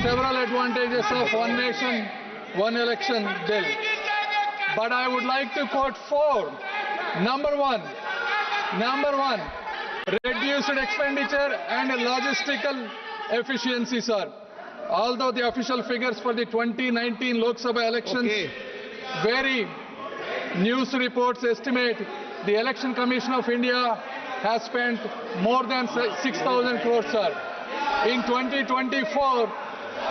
several advantages of one nation, one election bill. But I would like to quote four. Number one, reduced expenditure and logistical efficiency, sir. Although the official figures for the 2019 Lok Sabha elections vary, news reports estimate the Election Commission of India has spent more than 6,000 crores, sir. In 2024,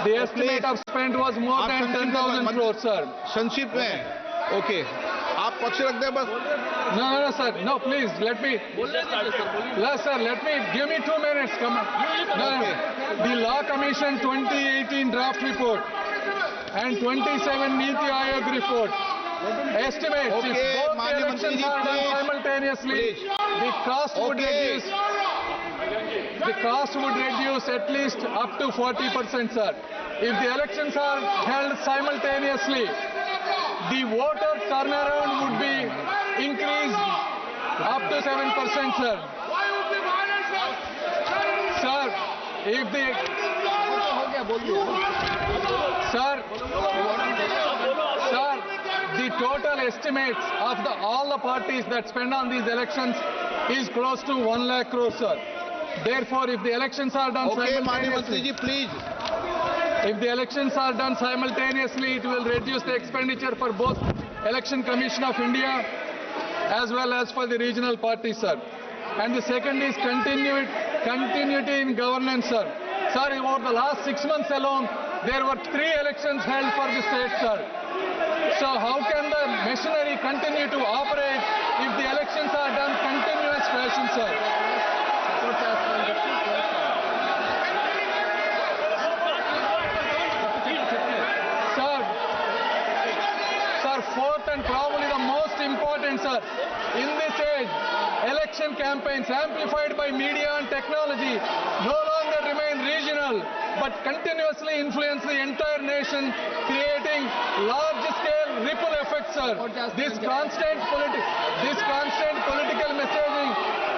the estimate of spend was more than 10,000 crores, sir. संक्षिप्त में, okay, आप पक्ष रखते हैं बस. No, sir. No, please, let me. Yes, sir, give me 2 minutes. Come on. No. The Law Commission 2018 draft report and 27 Niti Aayog report estimates if both the elections are done simultaneously, the cost would reduce at least up to 40%, sir. If the elections are held simultaneously, the voter turnaround would be increased up to 7%, sir. Sir, if the the total estimates of all the parties that spend on these elections is close to 1 lakh crore, sir. Therefore, if the elections are done simultaneously, please. If the elections are done simultaneously, it will reduce the expenditure for both Election Commission of India as well as for the regional parties, sir. And the second is continuity in governance, sir. Sir, over the last 6 months alone, there were 3 elections held for the state, sir. So how can the machinery continue to operate if the elections are done continuous fashion, sir? Sir, fourth and probably the most important, sir, in this age, election campaigns amplified by media and technology no longer remain regional, but continuously influence the entire nation, creating large-scale ripple effects, sir. This constant political messaging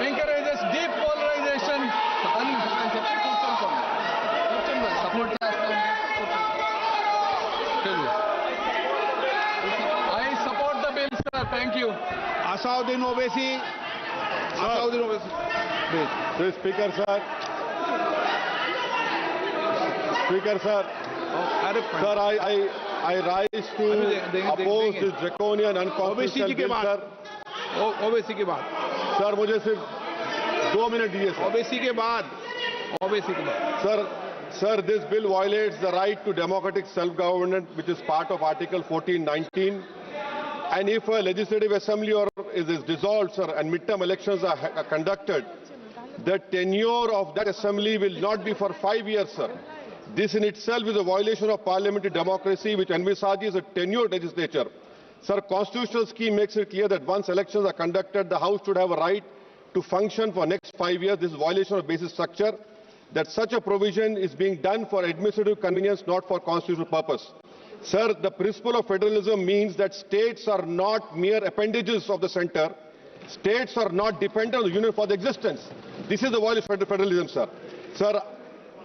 encourages deep polarization and I support the bill, sir. Thank you. Asauddin Owaisi. Please, Speaker, sir. Sir, I rise to oppose this draconian unconstitutional bill, sir. Owaisi के बाद. Sir, मुझे सिर्फ 2 minute दीजिए, sir. Owaisi के बाद. Sir, this bill violates the right to democratic self-government, which is part of Article 1419. And if a legislative assembly is dissolved, sir, and midterm elections are conducted, the tenure of that assembly will not be for 5 years, sir. This in itself is a violation of parliamentary democracy, which envisages a tenured legislature. Sir, constitutional scheme makes it clear that once elections are conducted, the House should have a right to function for next 5 years. This is a violation of basic structure. That such a provision is being done for administrative convenience, not for constitutional purpose. Sir, the principle of federalism means that states are not mere appendages of the center. States are not dependent on the union for the existence. This is the violation of federalism, sir. Sir,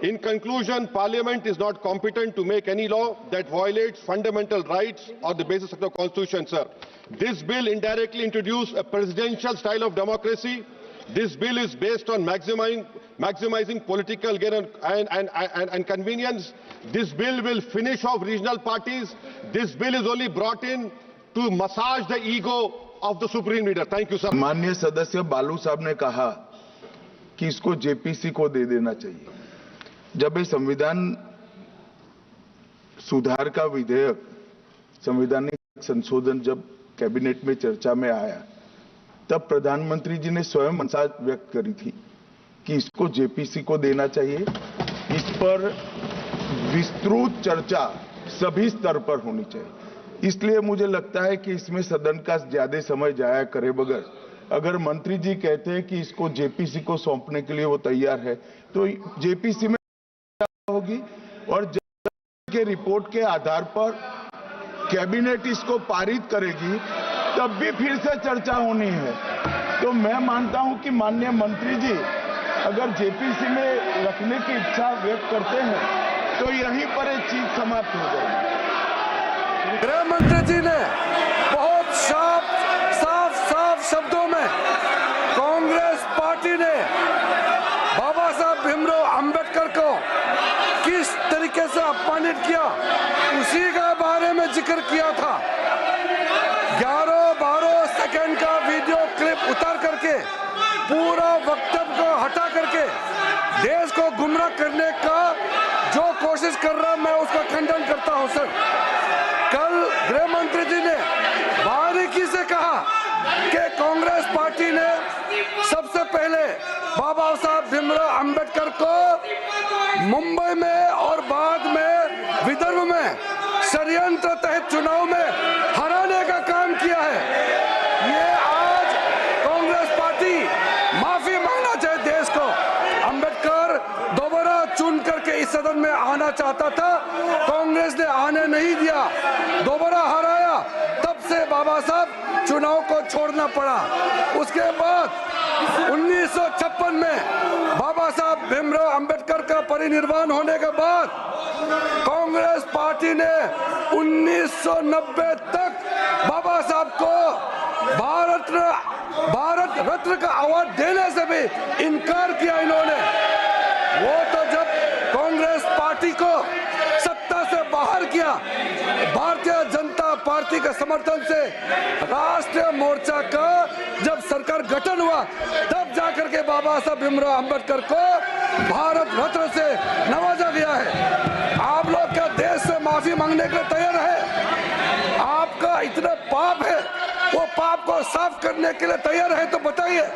in conclusion, Parliament is not competent to make any law that violates fundamental rights or the basis of the Constitution, sir. This bill indirectly introduced a presidential style of democracy. This bill is based on maximizing political gain and convenience. This bill will finish off regional parties. This bill is only brought in to massage the ego of the supreme leader. Thank you, sir. माननीय सदस्य बालू साहब ने कहा कि इसको JPC को दे देना चाहिए। जब ये संविधान सुधार का विधेयक, संवैधानिक संशोधन जब कैबिनेट में चर्चा में आया, तब प्रधानमंत्री जी ने स्वयं मंशा व्यक्त करी थी कि इसको जेपीसी को देना चाहिए। इस पर विस्तृत चर्चा सभी स्तर पर होनी चाहिए। इसलिए मुझे लगता है कि इसमें सदन का ज्यादा समय जाया करे बगैर, अगर मंत्री जी कहते हैं कि इसको जेपीसी को सौंपने के लिए वो तैयार है, तो जेपीसी में होगी और के रिपोर्ट के आधार पर कैबिनेट इसको पारित करेगी, तब भी फिर से चर्चा होनी है। तो मैं मानता हूं कि माननीय मंत्री जी अगर जेपीसी में रखने की इच्छा व्यक्त करते हैं तो यहीं पर ये चीज समाप्त हो जाएगी। गृह मंत्री जी ने बहुत साफ शब्दों में कांग्रेस पार्टी ने बाबा साहब भीमराव अंबेडकर को किस तरीके से अपमानित किया उसी के बारे में जिक्र किया था। 11-12 सेकंड का वीडियो क्लिप उतार करके पूरा वक्तव्य को हटा करके देश को गुमराह करने का जो कोशिश कर रहा मैं उसका खंडन करता हूं सर। कल गृह मंत्री जी ने बारीकी से कहा कि कांग्रेस पार्टी ने सबसे पहले बाबा साहब भीमराव अंबेडकर को मुंबई में और बाद में विदर्भ में षड्यंत्र तहत चुनाव में हराने का काम किया है। ये आज कांग्रेस पार्टी माफी मांगना चाहे देश को। अंबेडकर दोबारा चुन करके इस सदन में आना चाहता था, कांग्रेस ने आने नहीं दिया, दोबारा हराया, तब से बाबा साहब चुनाव को छोड़ना पड़ा। उसके बाद 1956 में बाबा साहब भीमराव अंबेडकर का परिनिर्वाण होने के बाद कांग्रेस पार्टी ने 1990 तक बाबा साहब को भारत रत्न का अवार्ड देने से भी इनकार किया इन्होंने। वो तो जब कांग्रेस पार्टी को सत्ता से बाहर किया, भारतीय जनता पार्टी के समर्थन से राष्ट्रीय मोर्चा का जब सरकार गठन हुआ, तब जाकर के बाबा साहब भीमराव अंबेडकर को भारत रत्न से नवाजा गया है। आप लोग क्या देश से माफी मांगने के लिए तैयार है? आपका इतना पाप है, वो पाप को साफ करने के लिए तैयार है तो बताइए।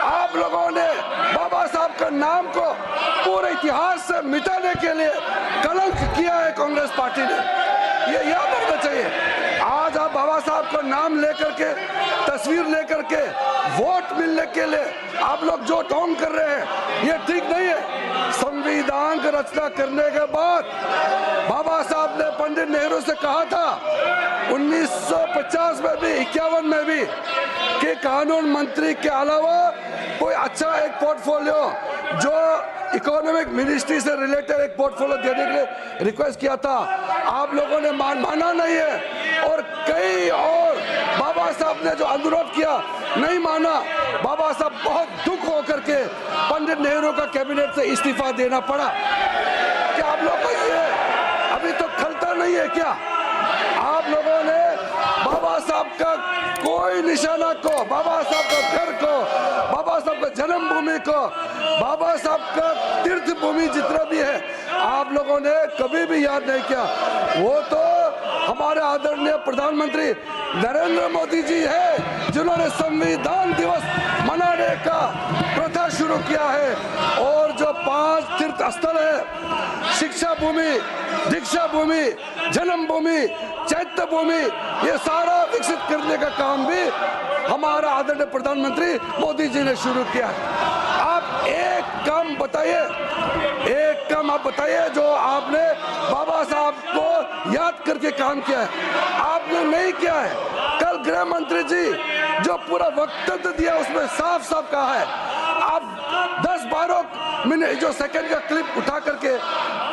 आप लोगों ने बाबा साहब का नाम को पूरे इतिहास से मिटाने के लिए कलंक किया है कांग्रेस पार्टी ने, ये याद रखना चाहिए। आज आप बाबा साहब का नाम लेकर के, तस्वीर लेकर के वोट मिलने के लिए आप लोग जो ढोंग कर रहे हैं, ये ठीक नहीं है। संविधान की रचना करने के बाद बाबा साहब ने पंडित नेहरू से कहा था 1950 में भी, 51 में भी, कि कानून मंत्री के अलावा कोई अच्छा एक पोर्टफोलियो जो इकोनॉमिक मिनिस्ट्री से रिलेटेड एक पोर्टफोलियो देने के लिए रिक्वेस्ट किया था। आप लोगों ने माना नहीं है, और कई और बाबा साहब ने जो अनुरोध किया नहीं माना। बाबा साहब बहुत दुख होकर के पंडित नेहरू का कैबिनेट से इस्तीफा देना पड़ा। क्या आप लोग को ये अभी तो खलता नहीं है क्या? आप लोगों ने बाबा साहब का कोई निशाना को, बाबा साहब का घर को, बाबा साहब का जन्मभूमि को, बाबा साहब का तीर्थ भूमि जितना भी है, आप लोगों ने कभी भी याद नहीं किया। वो तो हमारे आदरणीय प्रधानमंत्री नरेंद्र मोदी जी है जिन्होंने संविधान दिवस मनाने का प्रथा शुरू किया है, और जो 5 तीर्थ स्थल है, शिक्षा भूमि, दीक्षा भूमि, जन्मभूमि, चैत्य भूमि, ये सारा विकसित करने का काम भी हमारा आदरणीय प्रधानमंत्री मोदी जी ने शुरू किया है। आप एक काम बताइए, एक काम आप बताइए जो आपने बाबा साहब को याद करके काम किया है। आपने नहीं किया है। कल गृह मंत्री जी जो पूरा वक्तव्य दिया उसमें साफ साफ कहा है, आप 10-12 मिनट जो सेकंड का क्लिप उठा करके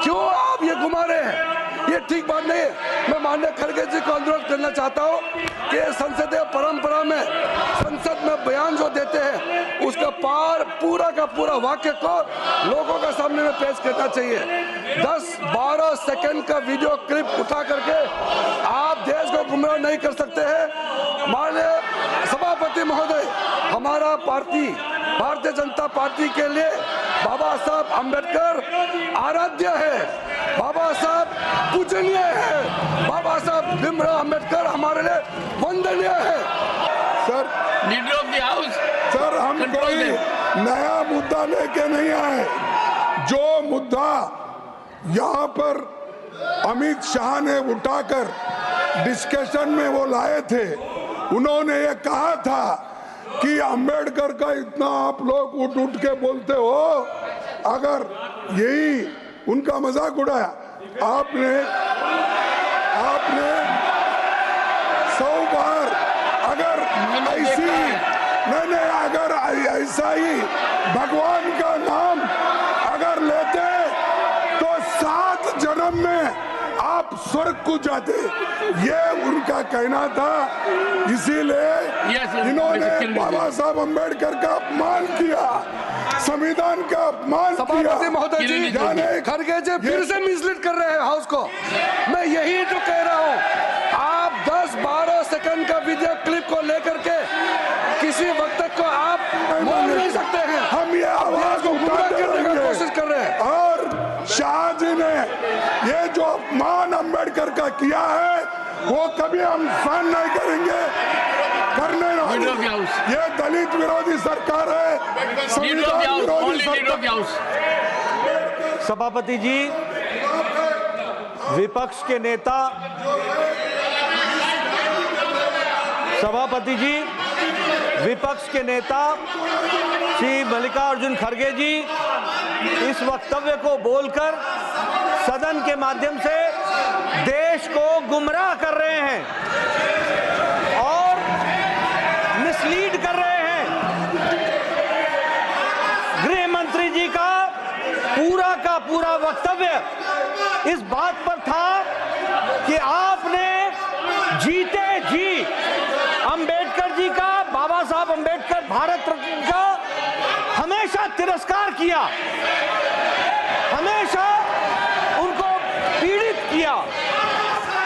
क्यों आप ये घुमा रहे हैं? ये ठीक बात नहीं है। मैं माननीय खड़गे जी को अनुरोध करना चाहता हूँ कि संसदीय परंपरा में संसद में बयान जो देते हैं उसका पूरा का पूरा वाक्य को लोगों के सामने में पेश करना चाहिए। 10-12 सेकंड का वीडियो क्लिप उठा करके आप देश को गुमराह नहीं कर सकते हैं। माननीय सभापति महोदय, हमारा पार्टी भारतीय जनता पार्टी के लिए बाबा साहब अंबेडकर आराध्य है, बाबा साहब पूजनीय है, बाबा साहब भीमराव अंबेडकर हमारे लिए वंदनीय है। Sir, leader of the house, sir हम कोई नया मुद्दा लेके नहीं आए। जो मुद्दा यहाँ पर अमित शाह ने उठाकर डिस्कशन में वो लाए थे, उन्होंने ये कहा था कि अंबेडकर का इतना आप लोग उठ उठ के बोलते हो, अगर यही उनका मजाक उड़ाया आपने 100 बार, अगर ऐसी मैंने अगर ऐसा ही भगवान का नाम अगर लेते तो 7 आप स्वर्ग को जाते, ये उनका कहना था। इसीलिए इन्होंने बाबा साहब अम्बेडकर का अपमान किया, संविधान का अपमान किया। सभापति महोदय जी, खड़गे जी फिर से मिसलीड कर रहे हैं हाउस को। मैं यही तो कह रहा हूँ, आप 10-12 सेकंड का वीडियो क्लिप को लेकर के किसी वक्त को आप बोल नहीं सकते हैं। हम ये आवाज को गुमराह करने की कोशिश कर रहे हैं। और शाह जी ने ये जो अपमान अम्बेडकर का किया है, वो कभी हम सहन नहीं करेंगे, करने वाली ये दलित विरोधी सरकार है, संविधान विरोधी सरकार। सभापति जी, विपक्ष के नेता श्री मल्लिकार्जुन खड़गे जी इस वक्तव्य को बोलकर सदन के माध्यम से देश को गुमराह कर रहे हैं और मिसलीड कर रहे हैं। गृह मंत्री जी का पूरा वक्तव्य इस बात पर था कि आपने जीते जी अंबेडकर जी का, बाबा साहब अंबेडकर भारत रत्न का हमेशा तिरस्कार किया, हमेशा उनको पीड़ित किया,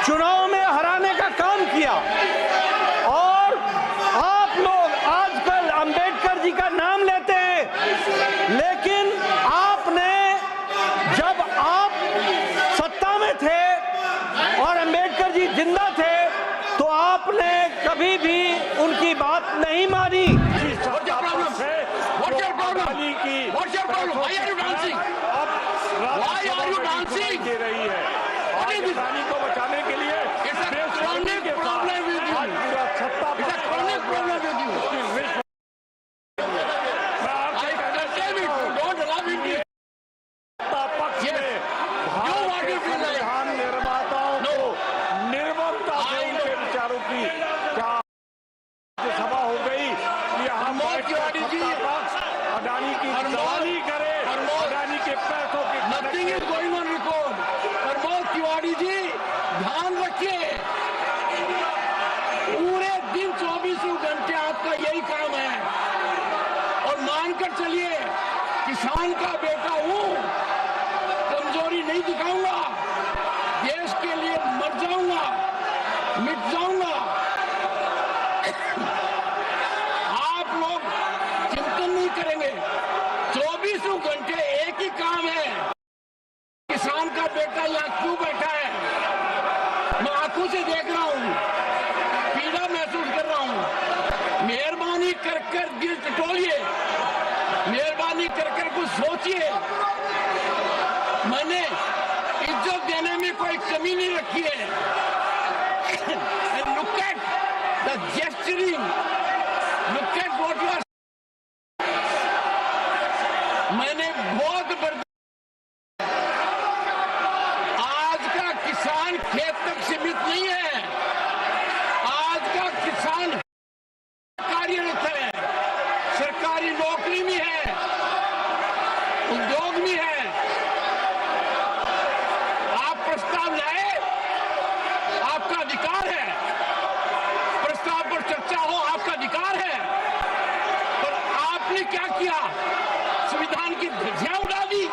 चुनाव में हराने का काम किया। और आप लोग आजकल अंबेडकर जी का नाम लेते हैं, लेकिन आपने, जब आप सत्ता में थे और अंबेडकर जी जिंदा थे, तो आपने कभी भी उनकी बात नहीं मानी। राजधानी को बचाने के लिए निर्माताओं को निर्ममता से उनके विचारों की सभा हो गई कि हम अडानी की सवाली करे, अडानी के पैसों की nothing is going on record. Pramod Tiwari ji, ध्यान रखिए, पूरे दिन 24 घंटे आपका यही काम है। और मानकर चलिए, किसान का बेटा हूं, कमजोरी नहीं दिखाऊंगा, देश के लिए मर जाऊंगा, मिट जाऊंगा। आप लोग चिंतन नहीं करेंगे, 24 घंटे एक ही काम है, किसान का बेटा यहाँ क्यों बैठा है, मैं आंखों से देख रहा हूं, पीड़ा महसूस कर रहा हूं। मेहरबानी कर दिल टटोलिए, मेहरबानी कर कुछ सोचिए। मैंने इज्जत देने में कोई कमी नहीं रखी है। And look at the gesturing, look at what you are। मैंने बहुत आज का किसान खेत तक सीमित नहीं है, आज का किसान कार्यरत है, सरकारी नौकरी में है, उद्योग में है। आप प्रस्ताव लाए, आपका अधिकार है, प्रस्ताव पर चर्चा हो, आपका अधिकार है। पर आपने क्या किया, संविधान की ध्वजा उड़ा दी।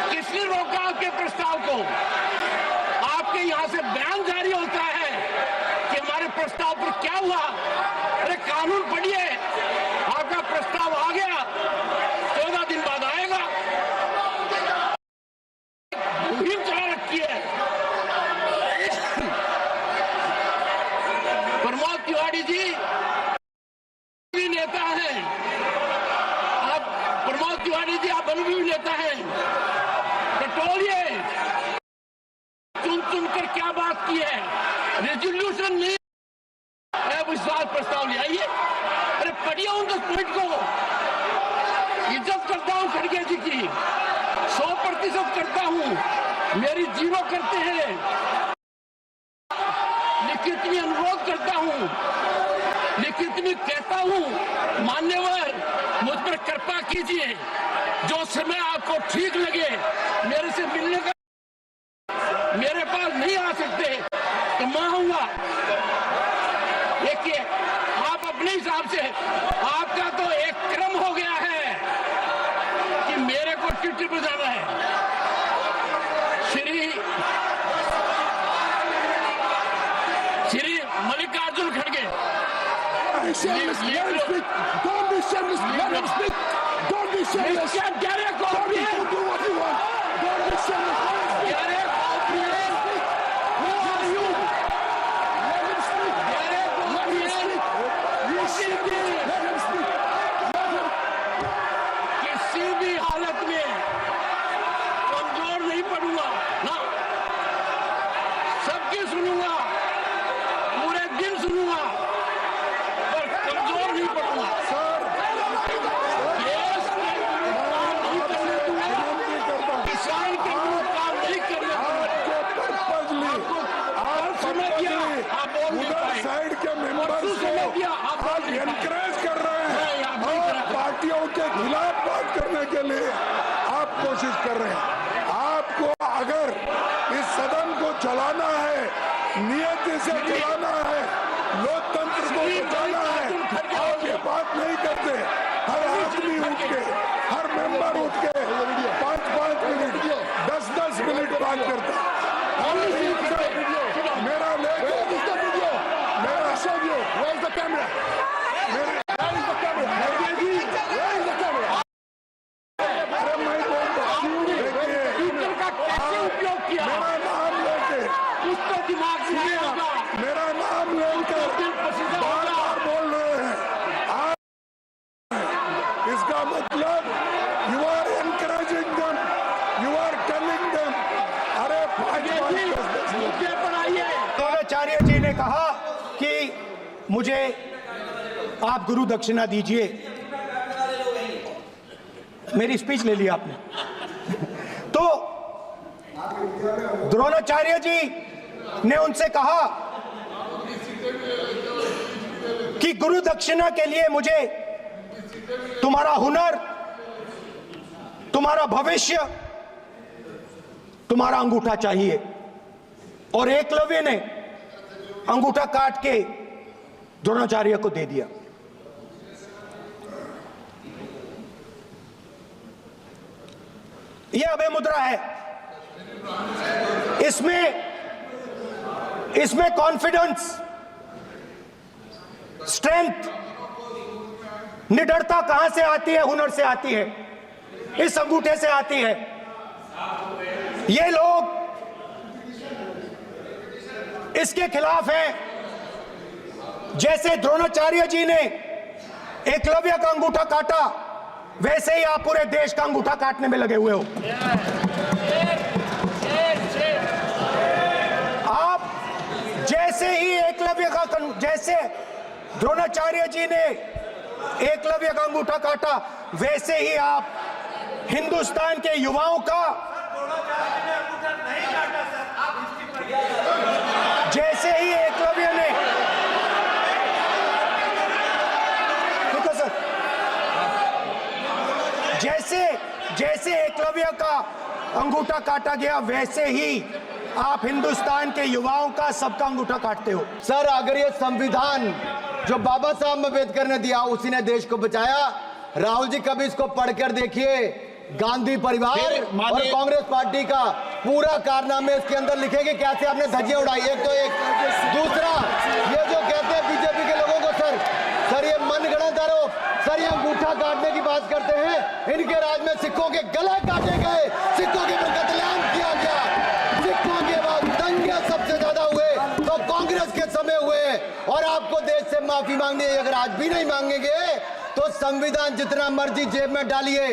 किसने रोका आपके प्रस्ताव को? आपके यहां से बयान जारी होता है कि हमारे प्रस्ताव पर क्या हुआ। अरे कानून पढ़िए, आपका प्रस्ताव आ गया, 14 दिन बाद आएगा। मुहिम चला रखी है। प्रमोद तिवारी जी भी नेता हैं, आप प्रमोद तिवारी जी आप अनुभवी नेता हैं, टटोलिए, चुन कर क्या बात की है, रेजोल्यूशन नहीं, विश्वास प्रस्ताव ले आइए। अरे पढ़िए उन 10 पॉइंट को। इज्जत करता हूं खड़गे जी की, 100% करता हूं, मेरी जीरो करते हैं, लिखित में अनुरोध करता हूं, लिखित में कहता हूं, मान्यवर मुझ पर कृपा कीजिए, जो समय आपको ठीक लगे मेरे से मिलने का मेरे पास नहीं आ सकते तो मैं आऊंगा। देखिए आप अपने हिसाब से, आपका तो एक क्रम हो गया है कि मेरे को चिट्ठी पर जाना है। श्री मल्लिकार्जुन खड़गे, Don't be shameless. Let him speak. Don't be shameless. क्या कह रहे Don't do what you want. Don't be shameless. कह रहे Who are you? Let him speak. Let him speak. Let him speak. किसी भी हालत में कमजोर नहीं पड़ूंगा ना, सबकी सुनूंगा, पूरे दिन सुनूंगा, पर कमजोर नहीं पड़ूंगा। देश के विरुद्ध काम नहीं करने दूंगा, किसान के विरुद्ध काम नहीं करने दूंगा। आपको समय दिया, आप बोल नहीं पाए। साइड के मेंबर्स समय दिया, आप को बोल नहीं पाए। एनकरेज कर रहे नहीं, आप हैं नहीं कर और रहे। पार्टियों के खिलाफ बात करने के लिए आप कोशिश कर रहे हैं। आपको अगर इस सदन को चलाना है, नियति से चलाना है, लोकतंत्र को बचाना है, आप ये बात नहीं करते। हर आदमी उठ के, हर मेंबर उठ के 5-5 मिनट, 10-10 मिनट बात करता है। मेरा लेके मेरा Where's the camera? Where is the camera? Where is the camera? अरे मैं बोलता हूँ, ट्विटर का कैसे उपयोग किया, मेरा नाम लेके, कुछ तो दिमाग में नहीं होगा। मेरा नाम लेकर बार-बार बोल रहे हैं आप। इसका मतलब you are encouraging them, you are telling them, अरे 5-5 मुद्दे पर आइए। द्रोणाचार्य जी ने कहा कि मुझे आप गुरु दक्षिणा दीजिए। मेरी स्पीच ले ली आपने। तो द्रोणाचार्य जी ने उनसे कहा कि गुरु दक्षिणा के लिए मुझे तुम्हारा हुनर, तुम्हारा भविष्य, तुम्हारा अंगूठा चाहिए। और एकलव्य ने अंगूठा काट के द्रोणाचार्य को दे दिया। यह अभय मुद्रा है। इसमें कॉन्फिडेंस, स्ट्रेंथ, निडरता कहां से आती है? हुनर से आती है, इस अंगूठे से आती है। ये लोग इसके खिलाफ हैं। जैसे द्रोणाचार्य जी ने एकलव्य का अंगूठा काटा, वैसे ही आप पूरे देश का अंगूठा काटने में लगे हुए हो। आप जैसे ही जैसे द्रोणाचार्य जी ने एकलव्य का अंगूठा काटा, वैसे ही आप हिंदुस्तान के युवाओं का, जैसे ही एकलव्य ने, जैसे एकलव्य का अंगूठा काटा गया, वैसे ही आप हिंदुस्तान के युवाओं का, सबका अंगूठा काटते हो। सर, अगर ये संविधान जो बाबा साहब अम्बेडकर ने दिया, उसी ने देश को बचाया। राहुल जी कभी इसको पढ़कर देखिए। गांधी परिवार और कांग्रेस पार्टी का पूरा कारनामे इसके अंदर लिखेंगे, कैसे आपने धज्जियां उड़ाई। एक तो एक, दूसरा ये जो कहते हैं बीजेपी के लोगों को, सर ये मनगढ़ंत आरोप, सर ये अंगूठा काटने की बात करते हैं। इनके राज में सिखों के गले काटे गए, सिखों के ऊपर कत्लेआम किया गया, सिखों के बाद दंगे सबसे ज्यादा हुए तो कांग्रेस के समय हुए। और आपको देश से माफी मांगनी है। अगर आज भी नहीं मांगेंगे तो संविधान जितना मर्जी जेब में डालिए।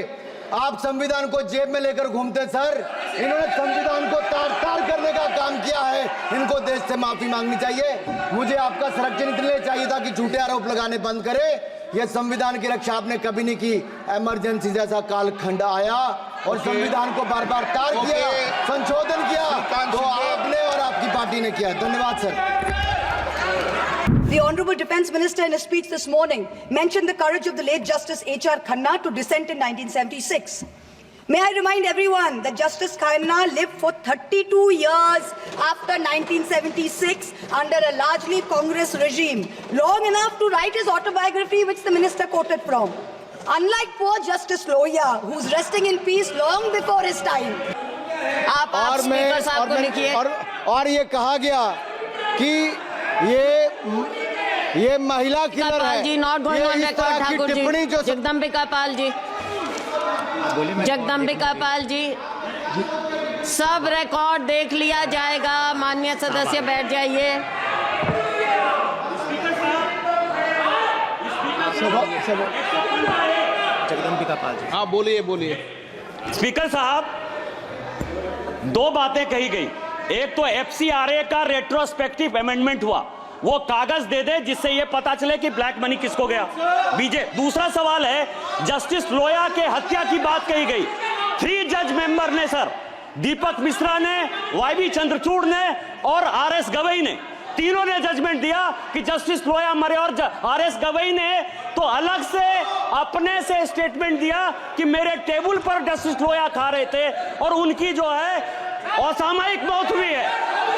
आप संविधान को जेब में लेकर घूमते सर। इन्होंने संविधान को तार-तार करने का काम किया है। इनको देश से माफी मांगनी चाहिए। मुझे आपका संरक्षण इसलिए चाहिए था कि झूठे आरोप लगाने बंद करें। यह संविधान की रक्षा आपने कभी नहीं की। इमरजेंसी जैसा कालखंड आया और संविधान को बार बार तार किया, संशोधन किया, तो आपने और आपकी पार्टी ने किया। धन्यवाद sir. The Honorable Defence Minister in a speech this morning mentioned the courage of the late Justice H.R. Khanna to dissent in 1976. May I remind everyone that Justice Khanna lived for 32 years after 1976 under a largely Congress regime, long enough to write his autobiography, which the minister quoted from. Unlike poor Justice Lohia, who's resting in peace long before his time. और ये कहा गया कि ये महिला killer है। जी not going on record Thakur ji. Jagdambika Pal ji, Jagdambika Pal ji, सब रिकॉर्ड देख लिया जाएगा। माननीय सदस्य बैठ जाइए। जगदम्बिका पाल जी, हाँ बोलिए बोलिए। स्पीकर साहब, दो बातें कही गई। एक तो एफसीआरए का रेट्रोस्पेक्टिव अमेंडमेंट हुआ, वो कागज दे दे जिससे ये पता चले कि ब्लैक मनी किसको गया। दूसरा सवाल है, जस्टिस लोया के हत्या की बात कही गई। 3 जज मेंबर ने सर, दीपक मिश्रा ने, वाईबी चंद्रचूड़ ने और आरएस गवई ने, तीनों ने जजमेंट दिया कि जस्टिस लोया मरे। और आरएस गवई ने तो अलग से अपने से स्टेटमेंट दिया कि मेरे टेबल पर जस्टिस लोया खा रहे थे और उनकी जो है असामयिक मौत हुई है।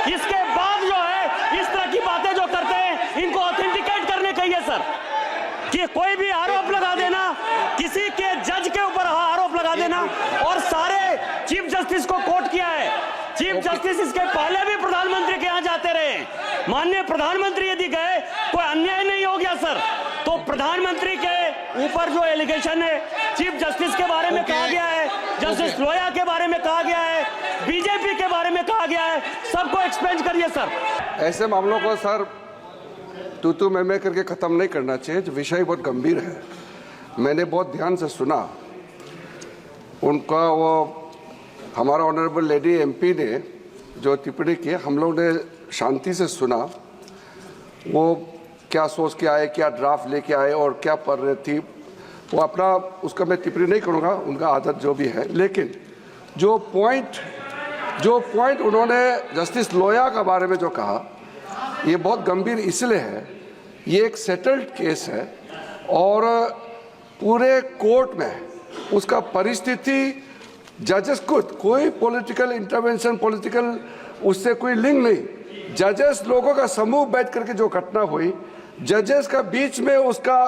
इसके बाद जो है इस तरह की बातें जो करते हैं, इनको ऑथेंटिकेट करने चाहिए सर, कि कोई भी आरोप लगा देना, किसी के जज के ऊपर आरोप लगा देना। और सारे चीफ जस्टिस को कोट किया है। चीफ जस्टिस इसके पहले भी प्रधानमंत्री के यहां जाते रहे। माननीय प्रधानमंत्री यदि गए, कोई अन्याय नहीं हो गया सर। तो प्रधानमंत्री के ऊपर जो एलिगेशन है, चीफ जस्टिस के बारे में कहा गया है, जस्टिस लोया के बारे में कहा गया है, बीजेपी के बारे में कहा गया है, सबको एक्सपेंज करिए सर। ऐसे मामलों को सर तू मैं करके खत्म नहीं करना चाहिए। विषय बहुत गंभीर है। मैंने बहुत ध्यान से सुना उनका, वो हमारा ऑनरेबल लेडी एमपी ने जो टिप्पणी की, हम लोग ने शांति से सुना। वो क्या सोच के आए, क्या ड्राफ्ट लेके आए और क्या पढ़ रही थी, वो अपना, उसका मैं टिप्पणी नहीं करूँगा, उनका आदत जो भी है। लेकिन जो पॉइंट उन्होंने जस्टिस लोया के बारे में जो कहा, ये बहुत गंभीर इसलिए है, ये एक सेटल्ड केस है और पूरे कोर्ट में उसका परिस्थिति, जजेस कोई पॉलिटिकल इंटरवेंशन, पॉलिटिकल उससे कोई लिंक नहीं। जजेस लोगों का समूह बैठ करके जो घटना हुई, जजेस का बीच में उसका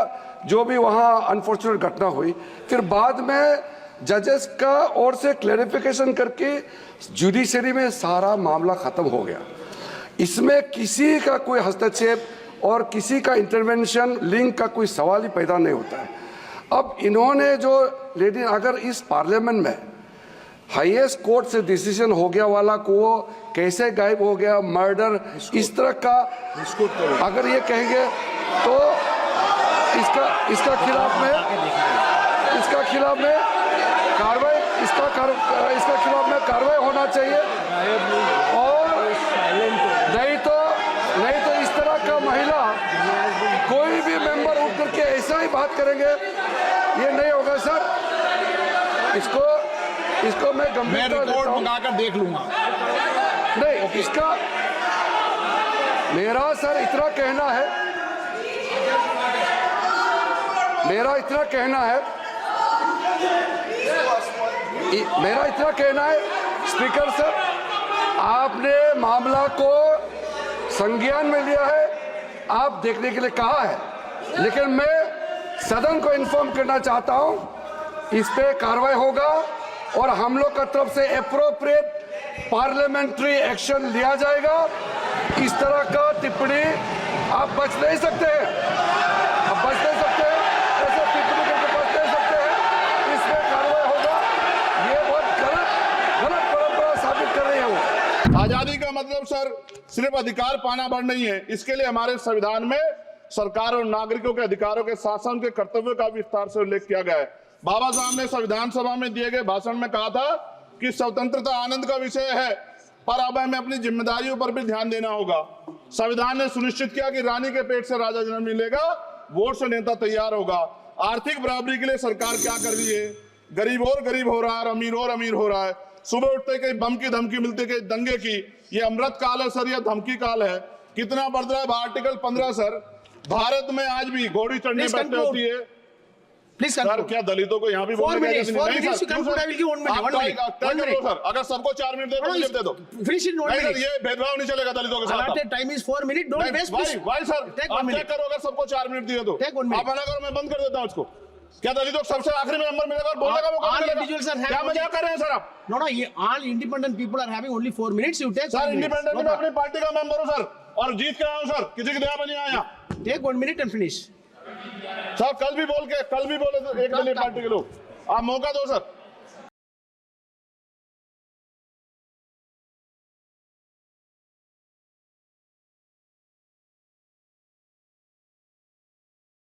जो भी वहाँ अनफॉर्चुनेट घटना हुई, फिर बाद में जजेस का ओर से क्लैरिफिकेशन करके जुडिशरी में सारा मामला खत्म हो गया। इसमें किसी का कोई हस्तक्षेप और किसी का इंटरवेंशन, लिंक का कोई सवाल ही पैदा नहीं होता है। अब इन्होंने जो लेडी, अगर इस पार्लियामेंट में हाईएस्ट कोर्ट से डिसीजन हो गया वाला को कैसे गायब हो गया, मर्डर, इस तरह का अगर ये कहेंगे तो इसका खिलाफ में कार्रवाई, इसका खिलाफ में कार्रवाई होना चाहिए। और नहीं तो इस तरह का महिला कोई भी मेंबर उठ करके ऐसा ही बात करेंगे, ये नहीं होगा सर। इसको मैं गंभीरता रिपोर्ट मंगाकर देख लूंगा। नहीं, इसका मेरा सर इतना कहना है, स्पीकर सर, आपने मामला को संज्ञान में लिया है, आप देखने के लिए कहा है, लेकिन मैं सदन को इन्फॉर्म करना चाहता हूं, इस पे कार्रवाई होगा और हम लोग का तरफ से एप्रोप्रिएट पार्लियामेंट्री एक्शन लिया जाएगा। इस तरह का टिप्पणी आप बच नहीं सकते हैं, ऐसे टिप्पणी करके बच नहीं सकते हैं। इसमें कार्रवाई होगा। ये बहुत गलत परंपरा साबित कर रही है वो। आजादी का मतलब सर सिर्फ अधिकार पाना भर नहीं है। इसके लिए हमारे संविधान में सरकार और नागरिकों के अधिकारों के साथ साथ उनके कर्तव्यों का विस्तार से उल्लेख किया गया है। बाबा साहब ने संविधान सभा में दिए गए भाषण में कहा था कि स्वतंत्रता आनंद का विषय है, पर अब हमें अपनी जिम्मेदारियों पर भी ध्यान देना होगा। संविधान ने सुनिश्चित किया कि रानी के पेट से राजा जन्म नहीं लेगा, वोट से नेता तैयार होगा। आर्थिक बराबरी के लिए सरकार क्या कर रही है? गरीब और गरीब हो रहा है और अमीर हो रहा है। सुबह उठते कहीं बम की धमकी मिलती, कहीं दंगे की। ये अमृत काल है सर, यह धमकी काल है। कितना बढ़ रहा है आर्टिकल 15 सर। भारत में आज भी घोड़ी चढ़नी बैठनी होती है। Please sir conclude. क्या दलितों को यहाँ भी 4 बोलने की minutes, इजाजत 4 नहीं? minutes, sir, you conclude, I will give 1 minute, आप 1 minute, तय 1 कर लो minute. सर, अगर सबको 4 मिनट दे No, मुझे दे दो। finish it in 1 नहीं सर, minute. ये भेदभाव नहीं चलेगा दलितों के साथ। Allotted time is 4 minutes. Don't waste. please. Why sir, Take आप 1 चेक minute. करो अगर सबको 4 मिनट दिए तो। Take 1 minute. आप मना करो, मैं बंद कर देता हूँ इसको। क्या दलितों को सबसे आखिरी में नंबर मिलेगा और बोलने का मौका All मिलेगा? individuals are having क्या only- मजाक कर रहे हैं सर आप? No, all independent people are having only 4 minutes. You take 1 sir minute. Independent No मैं problem. अपनी पार्टी का मेंबर हूँ सर, और जीत के आया हूँ सर, किसी की दया में नहीं आया। Take 1 minute and finish. Sir कल भी बोले तो एक दलीय पार्टी के लोग, आप मौका दो सर।